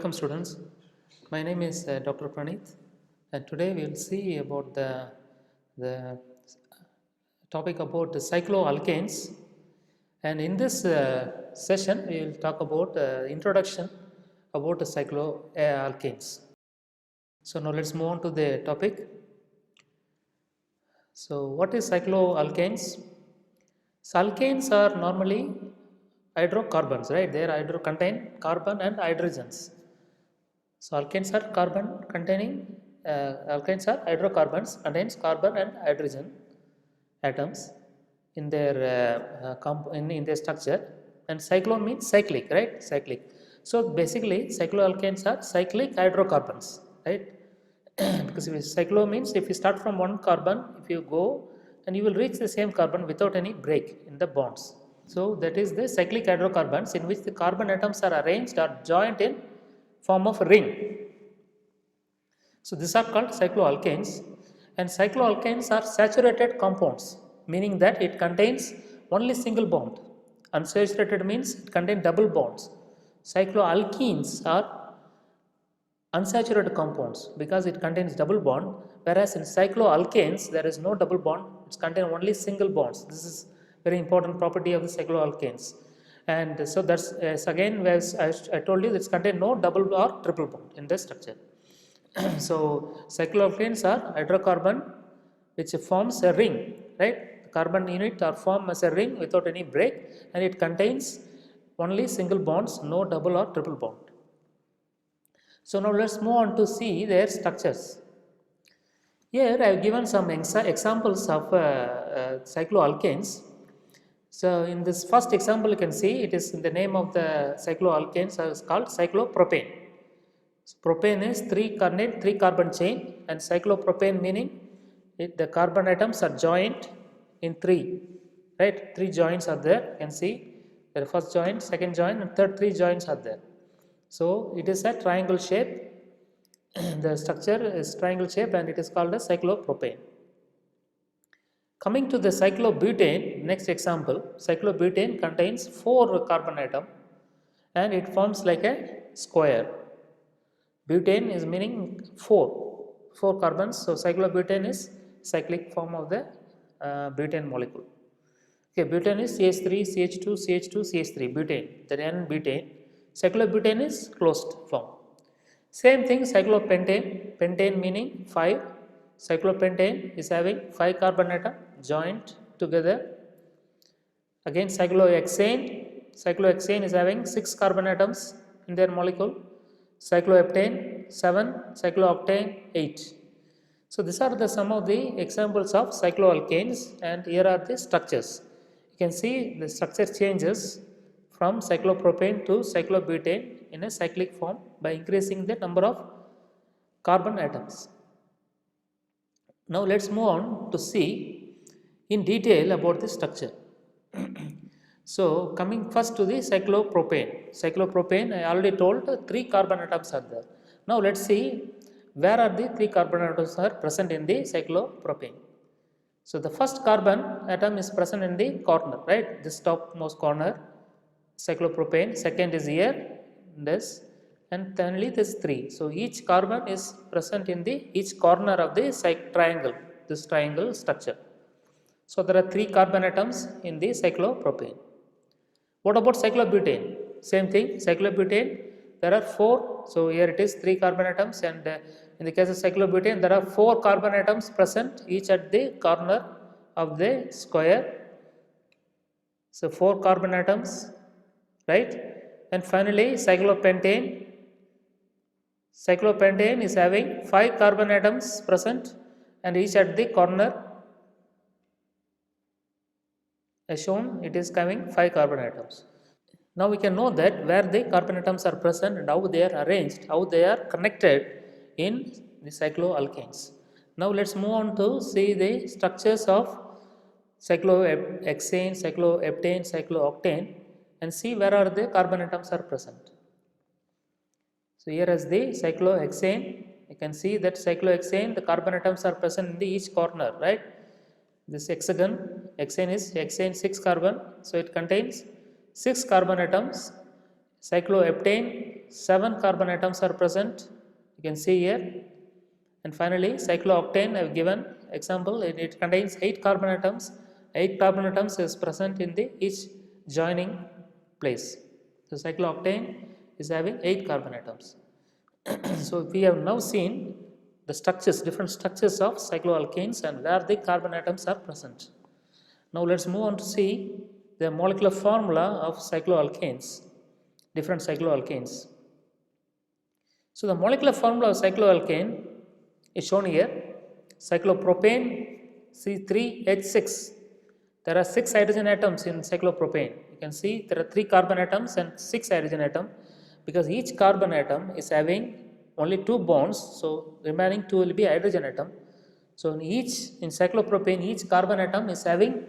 Welcome students. My name is Dr. Pranith, and today we will see about the topic about the cycloalkanes. And in this session we will talk about introduction about the cycloalkanes. So now let's move on to the topic. So what is cycloalkanes? So alkanes are normally hydrocarbons, right? They are contain carbon and hydrogens. So alkanes are alkanes are hydrocarbons, contains carbon and hydrogen atoms in their in their structure, and cyclo means cyclic, right? Cyclic. So basically cycloalkanes are cyclic hydrocarbons, right? Because cyclo means if you start from one carbon, if you go and you will reach the same carbon without any break in the bonds. So that is the cyclic hydrocarbons in which the carbon atoms are arranged or joined in form of a ring. So these are called cycloalkanes, and cycloalkanes are saturated compounds, meaning that it contains only single bond. Unsaturated means it contains double bonds. Cycloalkenes are unsaturated compounds because it contains double bond, whereas in cycloalkanes there is no double bond, it contains only single bonds. This is very important property of the cycloalkanes. And so that's again, as I told you, it's contain no double or triple bond in the structure. So cycloalkanes are hydrocarbon which forms a ring, right? The carbon unit are formed as a ring without any break, and it contains only single bonds, no double or triple bond. So now let's move on to see their structures. Here I have given some examples of cycloalkanes. So in this first example you can see it is in the name of the cycloalkanes is called cyclopropane. So propane is three carbon chain, and cyclopropane meaning the carbon atoms are joined in three, right? Three joints are there. You can see the first joint, second joint, and third three joints are there. So it is a triangle shape. The structure is triangle shape and it is called a cyclopropane. Coming to the cyclobutane, next example, cyclobutane contains 4 carbon atom and it forms like a square. Butane is meaning 4 carbons, so cyclobutane is cyclic form of the butane molecule. Okay, butane is CH3, CH2, CH2, CH3, butane, the N-butane. Cyclobutane is closed form. Same thing cyclopentane, pentane meaning 5. Cyclopentane is having 5 carbon atom joined together. Again cyclohexane is having 6 carbon atoms in their molecule. Cycloheptane 7, cyclooctane 8. So these are the some of the examples of cycloalkanes, and here are the structures. You can see the structure changes from cyclopropane to cyclobutane in a cyclic form by increasing the number of carbon atoms. Now let's move on to see in detail about the structure. So coming first to the cyclopropane. Cyclopropane, I already told 3 carbon atoms are there. Now let's see where are the 3 carbon atoms are present in the cyclopropane. So the first carbon atom is present in the corner, right? This topmost corner, cyclopropane. Second is here, this, and finally this 3. So each carbon is present in the each corner of the triangle, this triangle structure. So there are 3 carbon atoms in the cyclopropane. What about cyclobutane? Same thing, cyclobutane, there are 4. So here it is 3 carbon atoms, and in the case of cyclobutane there are 4 carbon atoms present each at the corner of the square. So 4 carbon atoms, right? And finally cyclopentane. Cyclopentane is having 5 carbon atoms present and each at the corner. As shown, it is having 5 carbon atoms. Now we can know that where the carbon atoms are present and how they are arranged, how they are connected in the cycloalkanes. Now let's move on to see the structures of cyclohexane, cycloheptane, cyclooctane, and see where are the carbon atoms are present. So here is the cyclohexane. You can see that cyclohexane, the carbon atoms are present in the each corner, right? This hexagon, hexane 6 carbon, so it contains 6 carbon atoms. Cycloheptane 7 carbon atoms are present, you can see here. And finally, cyclooctane I have given example, it contains 8 carbon atoms. 8 carbon atoms is present in the each joining place. So cyclooctane is having 8 carbon atoms. So we have now seen the structures, different structures of cycloalkanes and where the carbon atoms are present. Now let's move on to see the molecular formula of cycloalkanes, different cycloalkanes. So the molecular formula of cycloalkane is shown here. Cyclopropane C3H6. There are 6 hydrogen atoms in cyclopropane. You can see there are 3 carbon atoms and 6 hydrogen atoms, because each carbon atom is having only 2 bonds, so remaining 2 will be hydrogen atom. So in cyclopropane, each carbon atom is having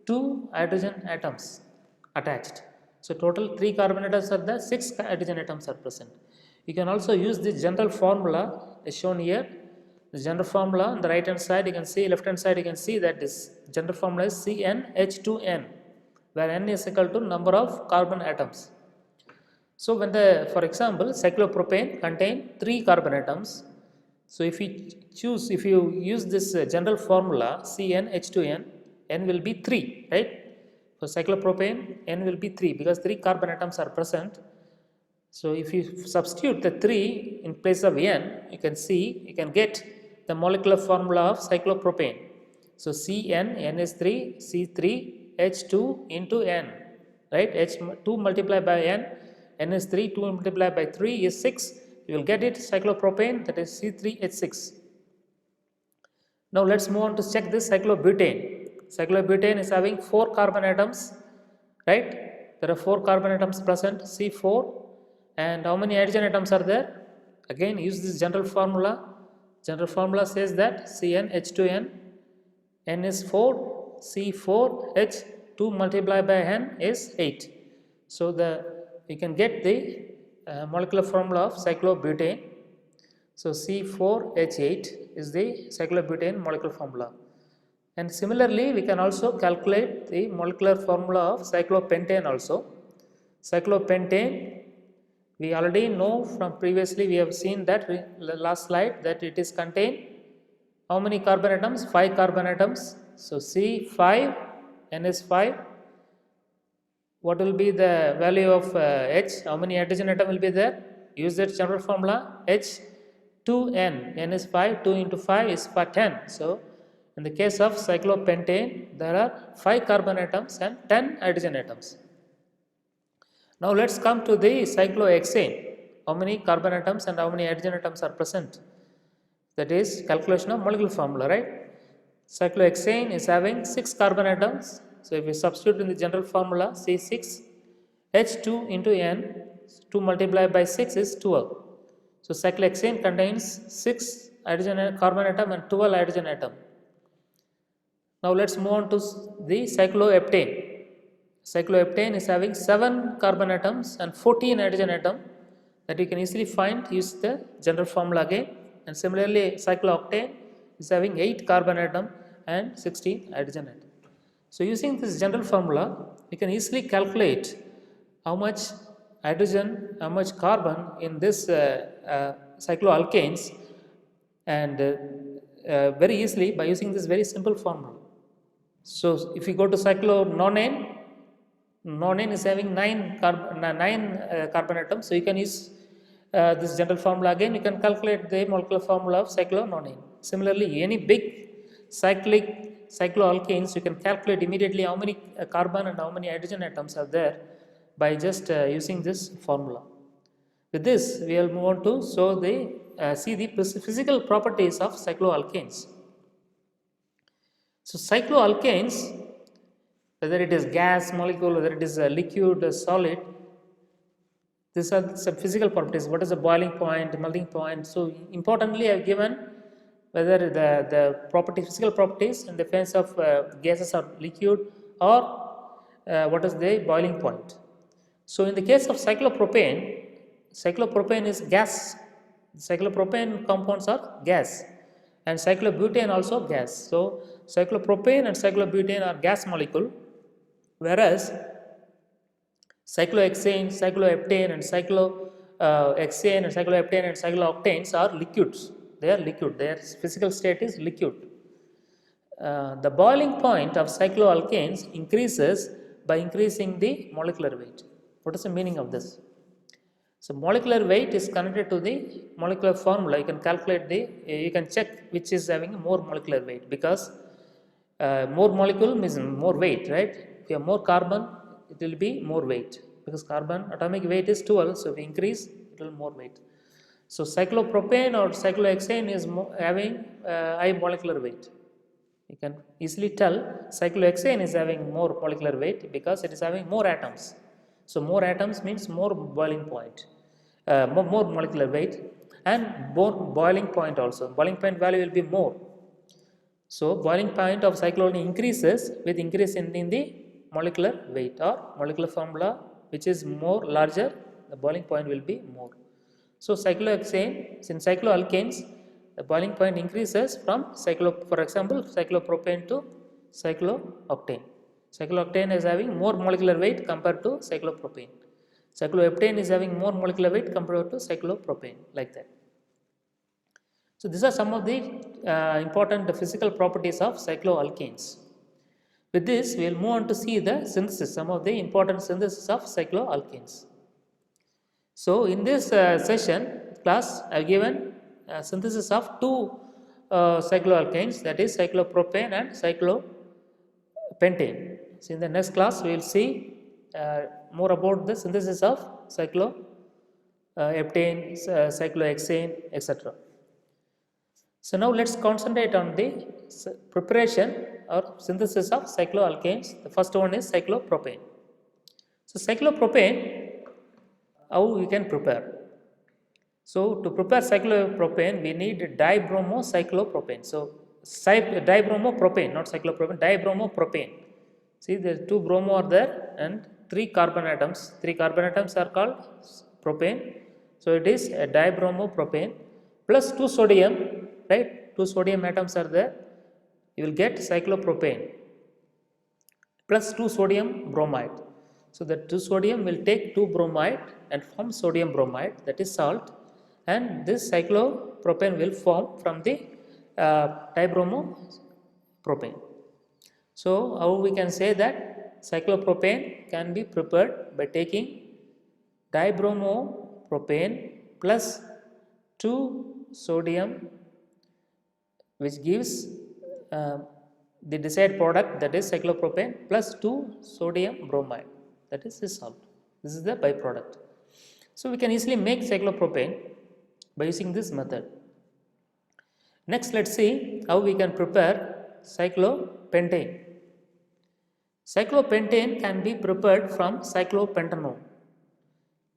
2 hydrogen atoms attached. So total 3 carbon atoms are there, 6 hydrogen atoms are present. You can also use the general formula as shown here. The general formula on the right hand side, you can see, left hand side, you can see that this general formula is CnH2n, where n is equal to number of carbon atoms. So when for example, cyclopropane contain 3 carbon atoms. So if you use this general formula CnH2n, n will be 3, right? For cyclopropane, n will be 3 because 3 carbon atoms are present. So if you substitute the 3 in place of n, you can get the molecular formula of cyclopropane. So Cn, n is 3, C3, H2 into n, right? H2 multiplied by n, n is 3, 2 multiplied by 3 is 6. You will get it cyclopropane, that is C3H6. Now let's move on to check this cyclobutane. Cyclobutane is having 4 carbon atoms, right? There are 4 carbon atoms present, C4. And how many hydrogen atoms are there? Again, use this general formula. General formula says that CnH2n, n is 4, C4H, 2 multiplied by n is 8. So you can get the molecular formula of cyclobutane. So C4H8 is the cyclobutane molecular formula. And similarly, we can also calculate the molecular formula of cyclopentane also. Cyclopentane, we already know from previously, we have seen that last slide, that it is contain how many carbon atoms? 5 carbon atoms. So C5, n is 5. What will be the value of H? How many hydrogen atom will be there? Use that general formula H2n, n is 5, 2 into 5 is 10. So in the case of cyclopentane, there are 5 carbon atoms and 10 hydrogen atoms. Now let's come to the cyclohexane. How many carbon atoms and how many hydrogen atoms are present? That is calculation of molecular formula, right? Cyclohexane is having 6 carbon atoms. So if we substitute in the general formula C6, H2 into n, 2 multiplied by 6 is 12. So cyclohexane contains 6 carbon atom and 12 hydrogen atom. Now let's move on to the cycloheptane. Cycloheptane is having 7 carbon atoms and 14 hydrogen atom, that you can easily find, use the general formula again. And similarly, cyclooctane is having 8 carbon atom and 16 hydrogen atom. So using this general formula, you can easily calculate how much hydrogen, how much carbon in this cycloalkanes, and very easily by using this very simple formula. So if you go to cyclononane, nonane is having 9 carbon atoms. So you can use this general formula again. You can calculate the molecular formula of cyclononane. Similarly, any big cycloalkanes, you can calculate immediately how many carbon and how many hydrogen atoms are there by just using this formula. With this, we will move on to see the physical properties of cycloalkanes. So cycloalkanes, whether it is gas molecule, whether it is a liquid, a solid, these are some physical properties. What is the boiling point, melting point? So importantly, I have given whether the physical properties in the case of gases or liquid, or what is the boiling point. So in the case of cyclopropane is gas. Cyclopropane compounds are gas, and cyclobutane also gas. So cyclopropane and cyclobutane are gas molecule, whereas cyclohexane, cycloheptane and cyclohexane and cycloheptane and cyclooctanes are liquids. They are liquid. Their physical state is liquid. The boiling point of cycloalkanes increases by increasing the molecular weight. What is the meaning of this? So molecular weight is connected to the molecular formula. You can calculate you can check which is having more molecular weight, because more molecule means more weight, right? If you have more carbon, it will be more weight, because carbon atomic weight is 12, so if we increase, it will more weight. So cyclopropane or cyclohexane is having high molecular weight. You can easily tell cyclohexane is having more molecular weight because it is having more atoms. So more atoms means more boiling point, more molecular weight, and more boiling point also. Boiling point value will be more. So boiling point of cyclone increases with increase in the molecular weight or molecular formula, which is more larger, the boiling point will be more. So cyclohexane, since cycloalkanes, the boiling point increases from for example, cyclopropane to cyclooctane. Cyclooctane is having more molecular weight compared to cyclopropane. Cycloheptane is having more molecular weight compared to cyclopropane, like that. So these are some of the important physical properties of cycloalkanes. With this, we will move on to see the synthesis, some of the important synthesis of cycloalkanes. So in this class, I have given synthesis of two cycloalkanes, that is cyclopropane and cyclopentane. So in the next class, we will see more about the synthesis of cycloheptane, cyclohexane, etc. So now let's concentrate on the preparation or synthesis of cycloalkanes. The first one is cyclopropane. So cyclopropane, how we can prepare? So to prepare cyclopropane, we need dibromocyclopropane. So dibromopropane, not cyclopropane, dibromopropane. See, the two bromo are there and 3 carbon atoms. 3 carbon atoms are called propane. So it is a dibromopropane plus 2 sodium, right? 2 sodium atoms are there. You will get cyclopropane plus 2 sodium bromide. So the 2 sodium will take 2 bromide and form sodium bromide, that is salt, and this cyclopropane will form from the dibromopropane. So how we can say that cyclopropane can be prepared by taking dibromopropane plus 2 sodium, which gives the desired product, that is cyclopropane plus 2 sodium bromide, that is the salt. This is the byproduct. So we can easily make cyclopropane by using this method. Next, let's see how we can prepare cyclopentane. Cyclopentane can be prepared from cyclopentanone.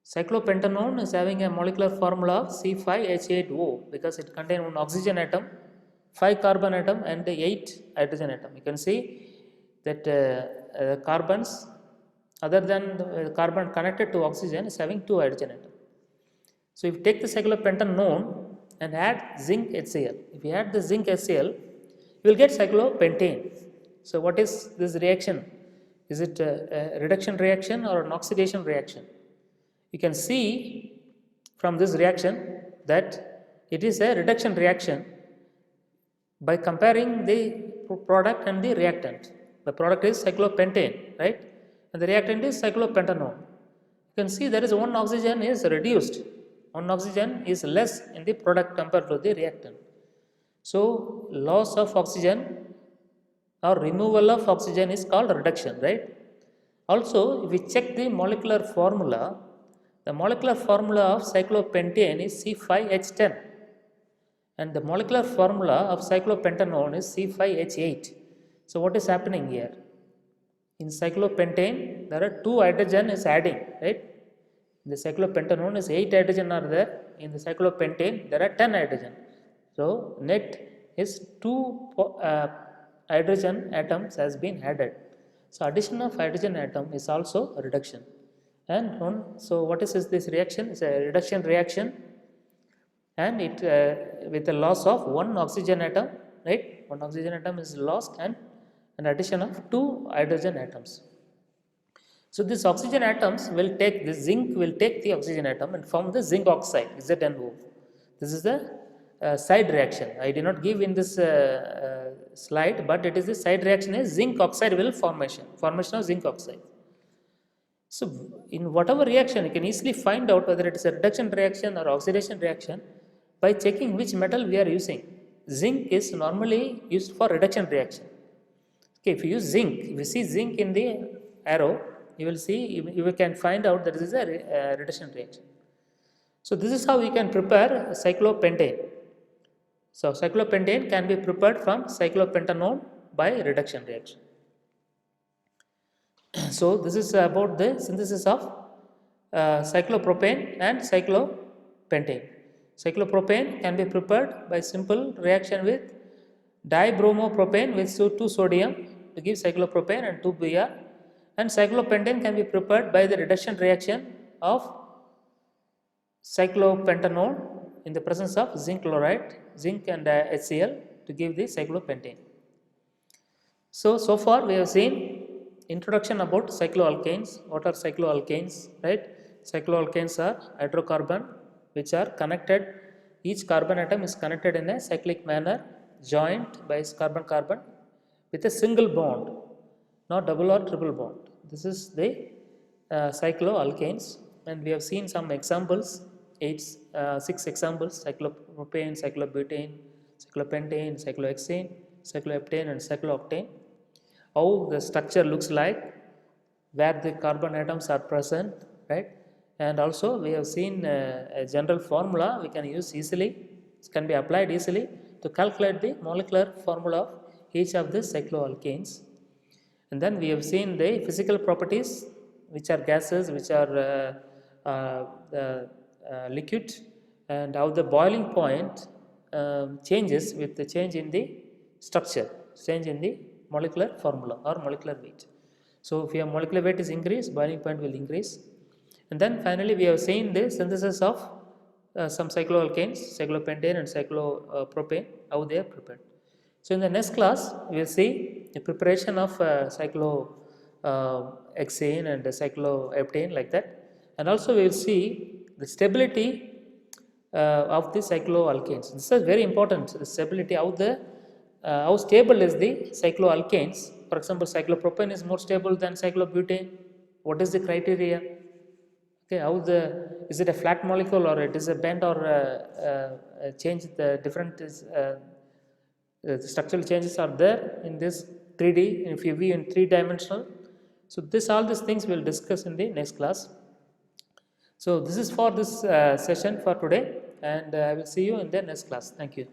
Cyclopentanone is having a molecular formula of C5H8O because it contains 1 oxygen atom, 5 carbon atom and 8 hydrogen atom. You can see that carbons other than the carbon connected to oxygen is having 2 hydrogen atom. So if you take the cyclopentanone and add zinc HCl, if you add the zinc HCl, you will get cyclopentane. So what is this reaction? Is it a reduction reaction or an oxidation reaction? You can see from this reaction that it is a reduction reaction by comparing the product and the reactant. The product is cyclopentane, right? And the reactant is cyclopentanone. You can see there is 1 oxygen is reduced. 1 oxygen is less in the product compared to the reactant. So loss of oxygen or removal of oxygen is called reduction, right? Also, if we check the molecular formula, the molecular formula of cyclopentane is C5H10 and the molecular formula of cyclopentanone is C5H8. So what is happening here? In cyclopentane, there are 2 hydrogen is adding, right? In the cyclopentanone is 8 hydrogen are there. In the cyclopentane, there are 10 hydrogen. So net is 2 hydrogen atoms has been added. So addition of hydrogen atom is also a reduction. And so what is this reaction? It's a reduction reaction, and it with the loss of 1 oxygen atom, right? 1 oxygen atom is lost and an addition of 2 hydrogen atoms. So these oxygen atoms will take, the zinc will take the oxygen atom and form the zinc oxide, ZnO. This is the side reaction. I did not give in this slide, but it is the side reaction is zinc oxide will formation of zinc oxide. So in whatever reaction, you can easily find out whether it is a reduction reaction or oxidation reaction by checking which metal we are using. Zinc is normally used for reduction reaction. Okay, if you use zinc, if you see zinc in the arrow, you will see, you can find out that this is a reduction reaction. So this is how we can prepare cyclopentane. So cyclopentane can be prepared from cyclopentanone by reduction reaction. So this is about the synthesis of cyclopropane and cyclopentane. Cyclopropane can be prepared by simple reaction with dibromopropane with 2 sodium to give cyclopropane and 2 Br, and cyclopentane can be prepared by the reduction reaction of cyclopentanone in the presence of zinc chloride, zinc and HCl to give the cyclopentane. So far we have seen introduction about cycloalkanes. What are cycloalkanes, right? Cycloalkanes are hydrocarbon which are connected, each carbon atom is connected in a cyclic manner, joined by carbon-carbon with a single bond, not double or triple bond. This is the cycloalkanes, and we have seen some examples, 6 examples: cyclopropane, cyclobutane, cyclopentane, cyclohexane, cycloheptane and cyclooctane. How the structure looks like, where the carbon atoms are present, right? And also we have seen a general formula we can use easily, it can be applied easily to calculate the molecular formula of each of the cycloalkanes. And then we have seen the physical properties, which are gases, which are liquid, and how the boiling point changes with the change in the structure, change in the molecular formula or molecular weight. So if your molecular weight is increased, boiling point will increase. And then finally we have seen the synthesis of some cycloalkanes, cyclopentane and cyclopropane, how they are prepared. So in the next class we will see the preparation of cyclohexane and cycloheptane, like that, and also we will see the stability of the cycloalkanes. This is very important, the stability, how stable is the cycloalkanes. For example, cyclopropane is more stable than cyclobutane. What is the criteria? Okay, is it a flat molecule or it is a bent or change? The different the structural changes are there in this 3D, if you view in 3-dimensional. So all these things we will discuss in the next class. So this is for this session for today, and I will see you in the next class. Thank you.